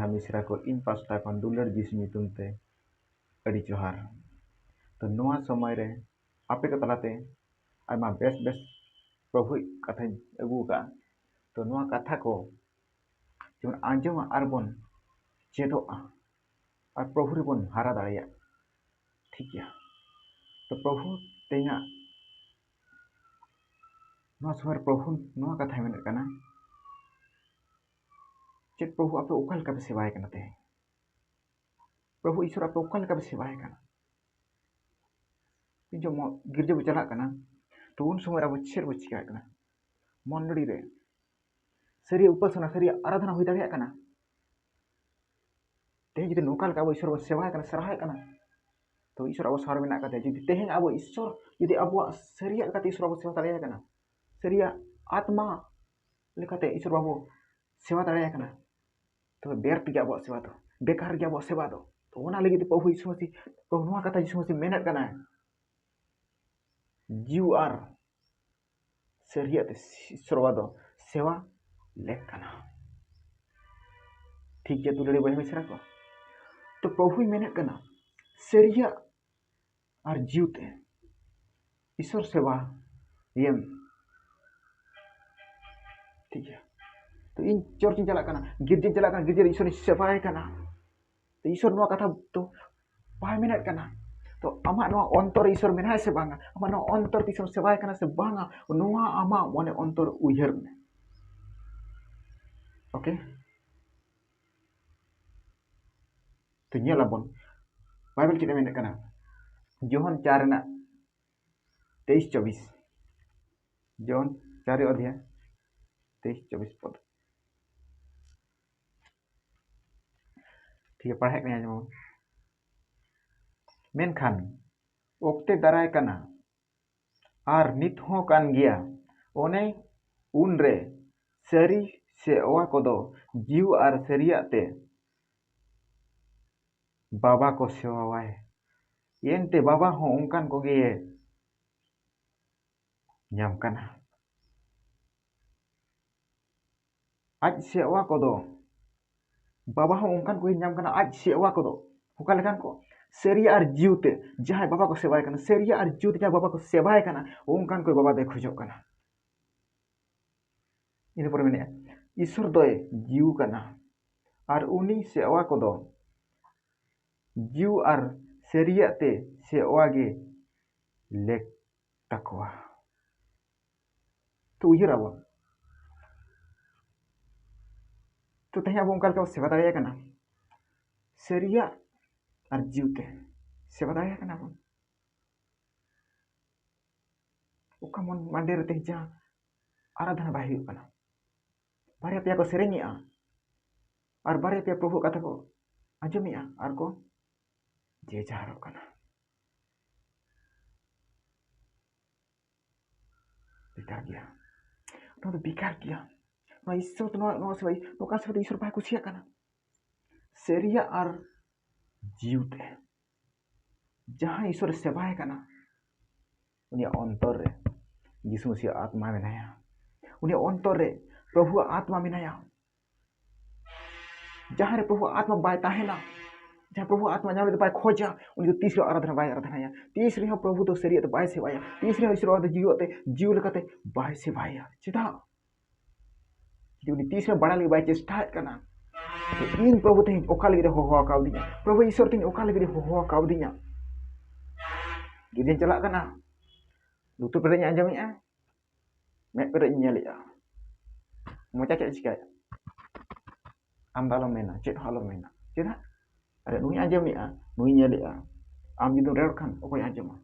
boyha misra ko इन pasta kon दुलर जिसु nyutum te adi johar. तो नोआ समय रे आपे के तलाते आयमा बेस बेस प्रभु कथा अगु का तो नोआ कथा को जेमन आंजम आरबन चेदोआ और प्रभु रे बन हारा दाड़िया ठीक गया. तो प्रभु तेना नोआ समय प्रभु नोआ कथा मेन कना चेत प्रभु आपे ओकल का सेवाय कना ते प्रभु ईश्वर आपे ओकल का सेवाय कना जो गिरजा चला कना तो उन समय अब चेर चिका कना मंडली रे सरी उपासना सरी आराधना हुई दाड़िया कना तेहे जुदी नोकल का अब ईश्वर बो सेवाय कना सराहाय कना तो ईश्वर अब सार मेना कते जुदी तेहे अब ईश्वर जुदी अब सरिया कते ईश्वर अब सेवा दाड़िया कना सरिया आत्मा लेकाते ईश्वर बाबू सेवा दाड़िया कना तो व्यर्थ गया अब सेवा तो बेकार गया अब सेवा तो ओना लगी प्रभु यीशु मसीह प्रभु नोआ कथा यीशु मसीह मेनत कना जीव आर सरिया ते ईश्वर बादो सेवा लेक कना ठीक गया दुलड़ी बहे मिसरा को तो प्रभु मेनत कना सरिया और जीव ते ईश्वर सेवा येम ठीक है. तो इन चर्च चला कना गिरजे चला कना गिरजे ईश्वर सेवाय कना तो ईश्वर नोआ कथा तो बाय मेनत कना तो आमा नोआ अंतर ईश्वर मेनाय से बांगा आमा नोआ अंतर ईश्वर सेवाय कना से बांगा नोआ आमा मने अंतर उयहर में ओके. तो nyelabon बाइबल kita मेनत कना जोहन 4 ना 23-24 जोहन 4 अध्याय 23-24 पद ठीक है पढ़ाई में आजमा मेनखान ओक्ते दाराय कना आर नित हो कान गया ओने उन रे सरी से ओवा कोदो जीव आर सरिया ते बाबा को सेवावाय येनते बाबा हो उनकान को गे nyam kana आज सेवा कोदो बाबा हो उनकान को nyam kana आज सेवा कोदो हुका लेकान को सरिया और जीवते जहां बाबा को सेवाय कना सरिया और जीवते जहां बाबा को सेवाय कना उनकान को बाबा दे खोजो कना इन पर मेने ईश्वर दोय जीव कना और उनी सेवा कोदो जीव और सरिया ते सेवा गे लेक तकवा तो उयहर अब तो तहे अब उनका सेवा दाड़िया कना सरिया और जीवते सेवा दाड़िया कना बन उका मन मंडे रते जा आराधना बाय हुई कना बारे पे को सेरेंगिया और बारे पे प्रभु कथा को आंजमिया और को जे जारो कना बेकार गया तो बेकार किया ना ईश्वर तो नो से भाई नो का से ईश्वर भाई कुछ कना सरिया और जीवते जहां ईश्वर सेवाय कना उनी अंतर रे यीशु मसीह आत्मा मेनाया उनी अंतर रे प्रभु आत्मा मेनाया जहां रे प्रभु आत्मा बाय ताहेना जहां प्रभु आत्मा जाने तो बाय खोजा उनी तो तीसरी आराधना बाय आराधनाया तीसरी हो प्रभु तो सरिया तो बाय सेवाया तीसरी ईश्वर तो जीव लकते बाय सेवाया चिता उनी तीसरे बड़ा लगे बाय चेष्टा कना तो इन प्रभु ते ओका लगे हो कावदिया प्रभु ईश्वर ते ओका लगे हो कावदिया गिदिन चला कना लुतु पेरे आंजमिया मे पेरे nyelया मोचा चे चिकाया आम दालो मेना चेत हालो मेना चेदा अरे नुई आंजमिया नुई nyelया आम जुदुम रेड़ खान ओकोय आंजमा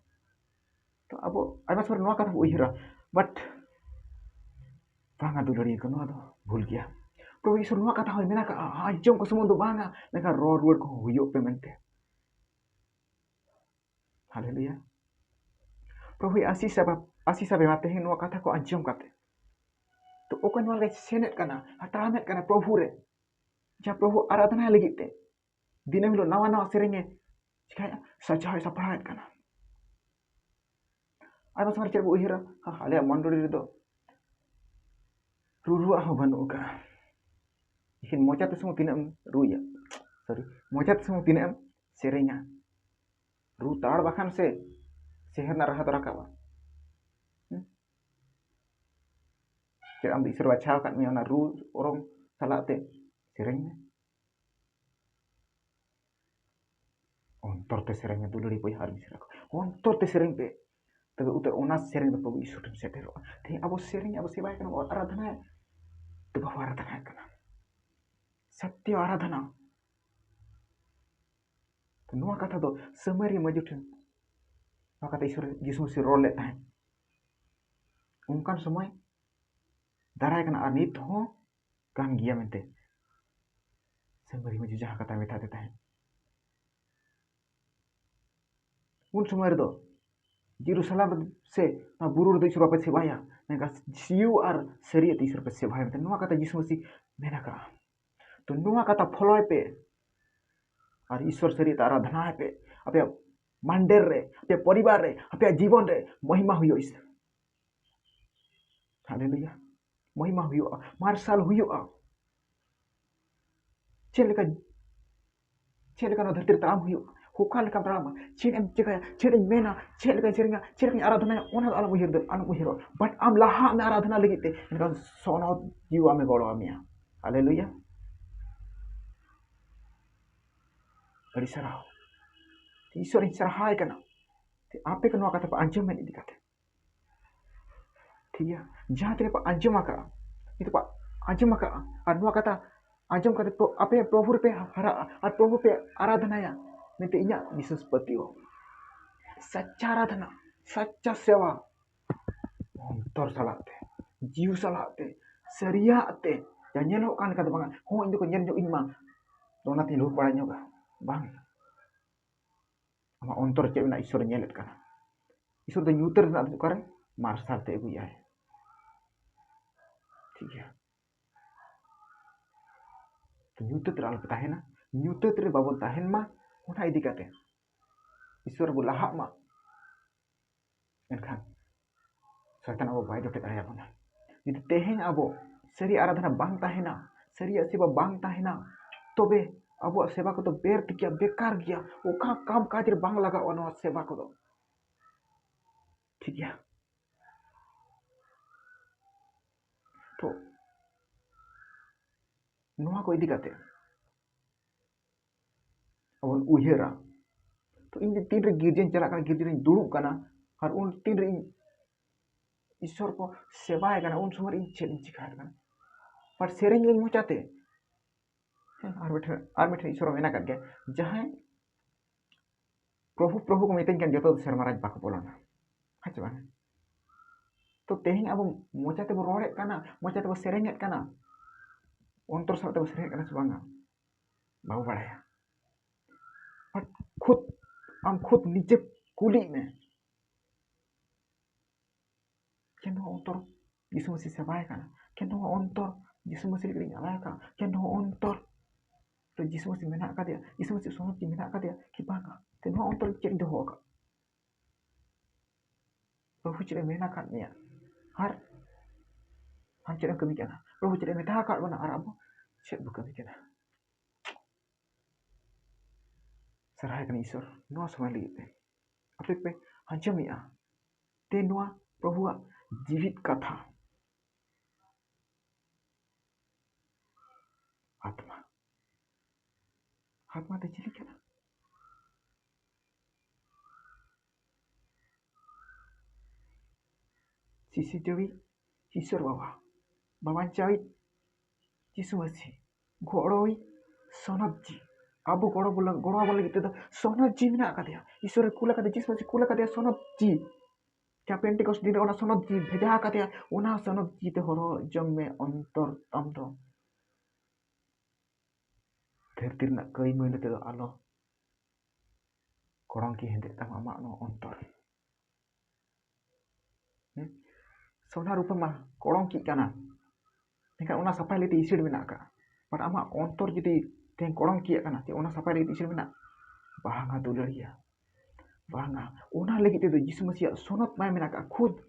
तो अब आयमा सर नोआ कथा उयहरा बट बांगा दुलड़ी को नोआ दो भूल गया प्रभु ईश्वर नोआ कथा होय मेना का आंजम को सुमन दो बांगा मेका रोड को हुयो पे मेनते हालेलुया प्रभु आशीष बेमाते हैं नोआ कथा को आंजम काते तो ओको नोआ गे सेनेट कना हटामेट कना प्रभु रे जहां प्रभु आराधना लगिते दिने हिलो नवा नवा सेरेंगे चिकाया सजाय सपरायत कना आयमा समर चेर उयहरा हाले मंडली रे दो रुरुआ हो बनुका इहिन मोचा ते सुम तिना रुया sorry mochat semua tinaem serenya ru tar bahkan se seher na rahat rakaba kira am isur baca kan mi ona ru orang salate serenya ontor te serenya dulu di poy har misra ontor te sereng pe tapi utar onas sereng pe probu isu tem setero te abo sereng abo sebai kan aradhana te bahu aradhana kana satya aradhana to noa kata do semari majutin noa kata isur jisu si role tahan ungkan semai darai kana anit ho kan gia mente semari maju jaha kata meta te tahan un semari do Jerusalem se na burur do isur apa sebaya nega siu ar seri te isur pe sebaya mente noa kata jisu si menaka to noa kata follow pe আর ঈশ্বর sorry তার আরাধনা पे আপে मंदिर रे अपने परिवार रे अपने जीवन रे महिमा हुई इस हालेलुया महिमा हुई मार्शल हुई चेलेका चेलेका न धरती ताम हुई हुकाल का ड्रामा चेलेम चेका चेलेम मेना चेलेका आराधना ओना आला मुहिर बट आम लाहा में आराधना लगिते इनका सोनो जीवा में गोड़ो आमिया हालेलुया अड़ी सराव ईश्वर सराहाय करना आपे का नोआ कथा अंजम में नहीं दिखाते ठीक है जहाँ तेरे पर अंजम का itu pak अंजम का और नोआ कथा अंजम करते आपे प्रभु पे हरा और प्रभु पे आराधना या मिलते इन्या निसुस्पति हो सच्चा आराधना सच्चा सेवा ontor salate jiu salate seria te yang nyelok kan kata bang ho itu ko nyen in ma dona ti lu paranya ga bang ama ontor cek na isor nyelet kana isor de nyuter na kare marsal te gu ya ठीक है तो nyutet ral tahen nyutet re babon tahen ma ona idi kate isor bu lahak ma enkan setan abo bai jote aya bana jadi tehen abo seri aradhana bang tahena seri seba bang tahena tobe abo seba ko to ber tikia bekar gya oka काम काज रे bang laga ono seba ko ठीक है तो नोआ को इदी कते अब उहेरा तो इन तीन रे गिरजन चला कर गिरजन दुड़ुब कना और उन तीन रे ईश्वर को सेवाए कना उन समर इन चेलिन चिका कना पर सेरेंग इन मुचाते आर बैठे ईश्वर मेना कर गया जहां प्रभु प्रभु को मितें kan joto sermaraj bako bolona hacha bana तो तेहिं अब मोचाते बो रोड़े कना मोचाते बो सेरेंगेत कना ontor साते बो सेरेंगेत कना सुबांगा बाबू बढ़ाया बट खुद नीचे कुली में kendo ontor Yesus masih sebaik kan kendo ontor Yesus masih dikering alaya kan kendo ontor to Yesus masih menak ka dia Yesus masih sonot di menak ka dia kibanga kendo ontor cek doho ka Prohu cek menak kan dia har cek kemikian Prohu cek metak ka bana arabo cek bukan kemikian Sarai kan Ishwar no समय लगते अपने पे हंचमिया ते नोआ प्रभुआ जीवित कथा आत्मा आत्मा ते चिली क्या sisi dewi ईश्वर बाबा चावी यीशु मसीह गोड़ोई सोनब जी अब गोड़ो बोला gitu सोनब जी mina ka dia ईश्वर kula ka dia यीशु मसीह kula ka dia सोनब जी क्या पेंटिकॉस दिन ओना सोनब जी भेजा का dia ओना सोनब जी ते हरो जम में अंतर तम तो धरती ना कई महीने ते आलो korang ki hende tama mak no ontor sona rupa mah korang ki kana Nika ona sampai liti isir mina ka pada ama ontor jadi teng korang ki kana ti ona sampai liti isir mina bahanga dularia bahanga ona lagi te Yesus Masih sonot mai mina ka khud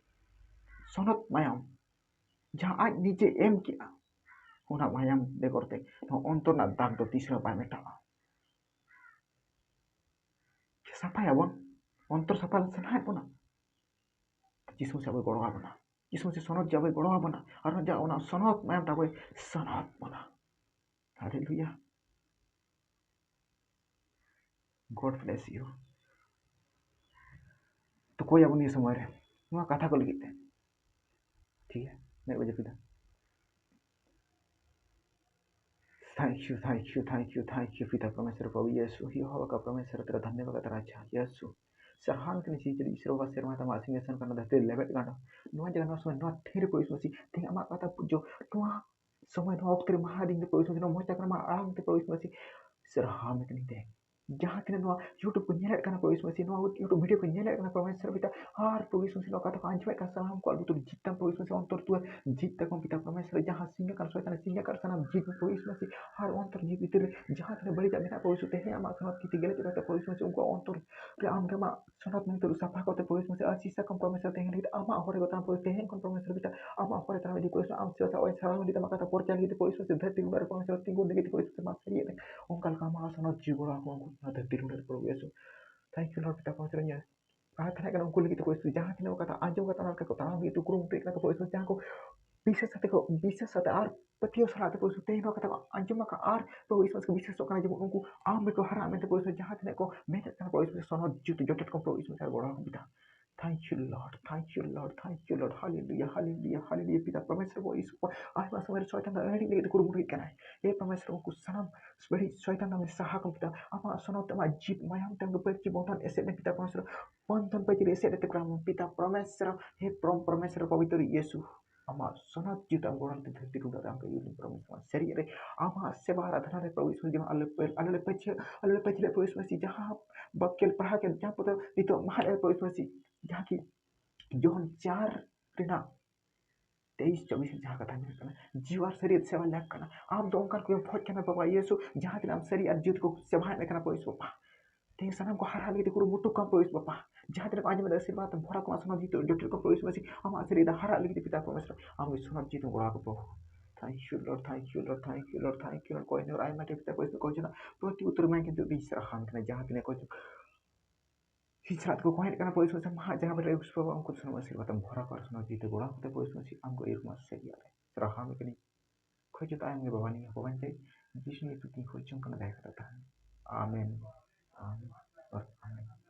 sonot mayam jहाँ आज नीचे M किया ona mayam de korte no ontor na dam to tisra pai meta sapa ya bon ontor sapa sanai puna jisu sabai goro abona jisu sonot jabai goro abona arna ja ona sonot mayam tabai sonot puna. Hallelujah. God bless you. तो कोई अब नहीं समझ रहे वहाँ कथा को लिखते हैं ठीक है मेरे वजह पिता थैंक यू पिता परमेश्वर प्रभु यीशु यहोवा का परमेश्वर तेरा धन्यवाद तेरा अच्छा यीशु सरहान के नीचे चली ईश्वर का शर्मा तमा सिंहासन करना धरती लेवट गाना नुआ जगह नुआ समय नुआ थेरे प्रभु मसी थे अमा कथा जो नुआ समय नुआ वक्त महादिन के प्रभु मसी नुआ मोचा करना आराम के प्रभु मसी सरहान के नीचे जहाँ के नुआ यूट्यूब को nyelek kana प्रभु मसी नुआ यूट्यूब वीडियो को nyelek kana परमेश्वर पिता हार प्रभु मसी नुआ कथा anjwa ka salam ko albutur jitam प्रभु मसी अंतर tu jitta ko पिता परमेश्वर जहाँ singa kan soitana singa kan sanam jit प्रभु मसी har अंतर ni pitir जहाँ के बड़ी जाने प्रभु मसी थे अमा sanat kiti gele tu प्रभु मसी उनको अंतर रे am kama sanat ni tu sapa ko te Prabhu Masih asisa kan परमेश्वर थे ni ama hore ko tan प्रभु थे kan परमेश्वर पिता ama hore tan di Prabhu am sia sa oi sa di ta makata porcha ni प्रभु मसी धरती bar परमेश्वर tingu ni प्रभु मसी mas ri ongkal kama sanat jigora ko na धरती bar Prabhu Yeshu thank you Lord kita percaya प्रार्थना करना उनको लगी तो कोई जहाँ थी ना वो कहता आज जो कहता ना कहता तारा भी तो कुरुंग टेक ना कोई जहाँ को bisa sate ar patio salate po sute no kata anjuma ka ar po ismas ko bisa so kana jemu unku am ko hara mente po so jahat ne ko meta kana po ismas sono jutu jotet ko po ismas ar bora bita thank you Lord thank you Lord thank you Lord hallelujah hallelujah hallelujah pita परमेश्वर को इस आज मैं समझ शैतान का ready लेके कुरु मुरी kana ये परमेश्वर को सनम बड़ी शैतान में सहा को पिता ama sono tama jip mayam tang ko peci bontan eset ne pita परमेश्वर bontan peci eset te kram pita परमेश्वर हे परमेश्वर पवित्र यीशु ama sonat juta orang terhenti kuda tangga yuni promisma seri re ama sebara dhana promisma jama alle pece promisma si jaha bakkel paha ke jaha poto itu mahal promisma si jaha ki John 4 tina 23-24 जहाँ कथा में करना जीवार शरीर सेवा lack करना आप दो कर कोई फौज करना बाबा यीशु जहाँ दिन हम शरीर अर्जित को सेवा में करना पड़े बाबा ते सनम को हर हाल के कुरु मुट्टू का पड़े बाबा जहाँ दिन आज में आशीर्वाद भरा को आसना जीतो जो को पड़े मसी हम शरीर हर हाल के पिता परमेश्वर हम सुना जीतो गोड़ा को प्रभु thank you lord thank you lord thank you lord thank you lord कोई नहीं आई माटे पिता परमेश्वर कोई ना प्रति उत्तर में के तो इसरा खान के जहाँ दिन कोई Hijrat ko kahit kana po isma sama jangan berlai uspa ba angkut sana masih batam bhara kar sana jite gola kote po isma si angko ir mas se ya seraha me kini khoi juta ang me babani baban jai jisni tu ki khoi chung kana dai kata amen amen amen